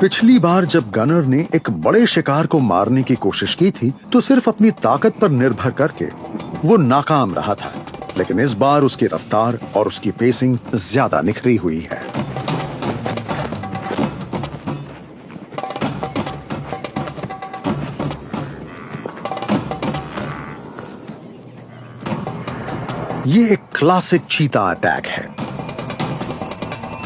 पिछली बार जब गनर ने एक बड़े शिकार को मारने की कोशिश की थी तो सिर्फ अपनी ताकत पर निर्भर करके वो नाकाम रहा था, लेकिन इस बार उसकी रफ्तार और उसकी पेसिंग ज्यादा निखरी हुई है। ये एक क्लासिक चीता अटैक है।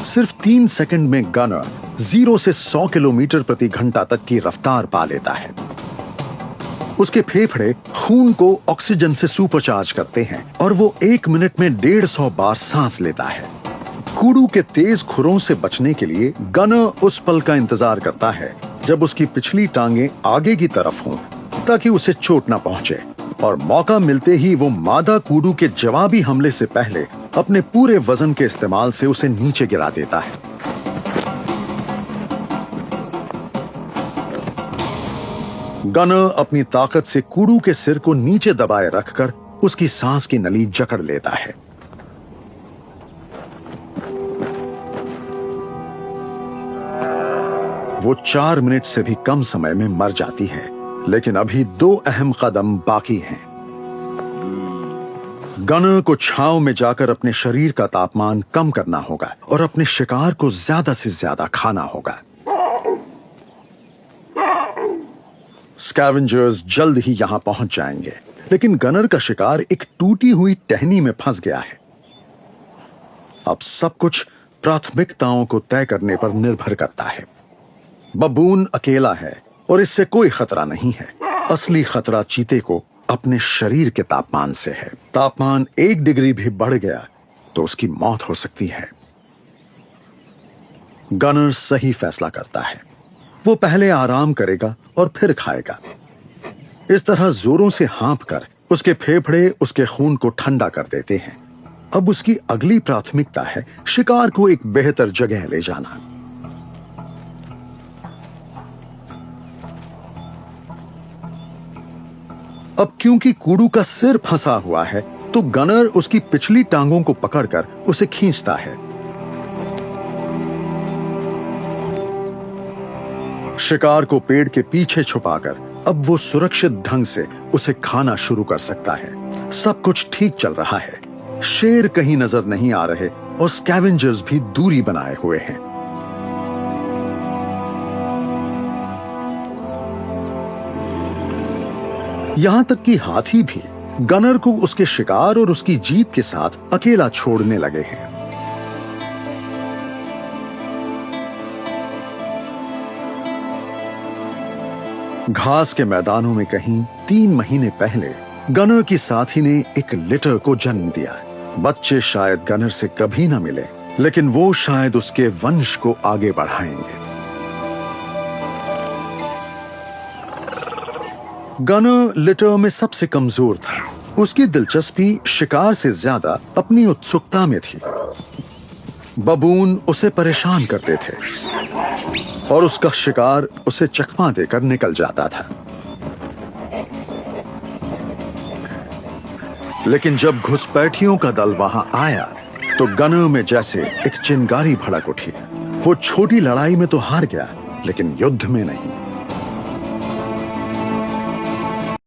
सिर्फ 3 सेकंड में गनर 0 से 100 किलोमीटर प्रति घंटा तक की रफ्तार पा लेता है। उसके फेफड़े खून को ऑक्सीजन से सुपरचार्ज करते हैं और वो 1 मिनट में 150 बार सांस लेता है। कूडू के तेज खुरों से बचने के लिए गनर उस पल का इंतजार करता है जब उसकी पिछली टांगें आगे की तरफ हों ताकि उसे चोट न पहुंचे, और मौका मिलते ही वो मादा कूडू के जवाबी हमले से पहले अपने पूरे वजन के इस्तेमाल से उसे नीचे गिरा देता है। गनर अपनी ताकत से कूडू के सिर को नीचे दबाए रखकर उसकी सांस की नली जकड़ लेता है। वो 4 मिनट से भी कम समय में मर जाती है, लेकिन अभी 2 अहम कदम बाकी हैं। गनर को छांव में जाकर अपने शरीर का तापमान कम करना होगा और अपने शिकार को ज्यादा से ज्यादा खाना होगा। स्कैवेंजर्स जल्द ही यहां पहुंच जाएंगे, लेकिन गनर का शिकार एक टूटी हुई टहनी में फंस गया है। अब सब कुछ प्राथमिकताओं को तय करने पर निर्भर करता है। बबून अकेला है और इससे कोई खतरा नहीं है। असली खतरा चीते को अपने शरीर के तापमान से है। तापमान 1 डिग्री भी बढ़ गया तो उसकी मौत हो सकती है। गनर सही फैसला करता है। वो पहले आराम करेगा और फिर खाएगा। इस तरह जोरों से हाँफकर उसके फेफड़े उसके खून को ठंडा कर देते हैं। अब उसकी अगली प्राथमिकता है शिकार को एक बेहतर जगह ले जाना। अब क्योंकि कूडू का सिर फंसा हुआ है तो गनर उसकी पिछली टांगों को पकड़कर उसे खींचता है। शिकार को पेड़ के पीछे छुपाकर अब वो सुरक्षित ढंग से उसे खाना शुरू कर सकता है। सब कुछ ठीक चल रहा है। शेर कहीं नजर नहीं आ रहे और स्कैवेंजर्स भी दूरी बनाए हुए हैं। यहां तक कि हाथी भी गनर को उसके शिकार और उसकी जीत के साथ अकेला छोड़ने लगे हैं। घास के मैदानों में कहीं 3 महीने पहले गनर की साथी ने एक लिटर को जन्म दिया। बच्चे शायद गनर से कभी ना मिले, लेकिन वो शायद उसके वंश को आगे बढ़ाएंगे। गनर लिटर में सबसे कमजोर था। उसकी दिलचस्पी शिकार से ज्यादा अपनी उत्सुकता में थी। बबून उसे परेशान करते थे और उसका शिकार उसे चकमा देकर निकल जाता था। लेकिन जब घुसपैठियों का दल वहां आया तो गनर में जैसे एक चिंगारी भड़क उठी। वो छोटी लड़ाई में तो हार गया, लेकिन युद्ध में नहीं।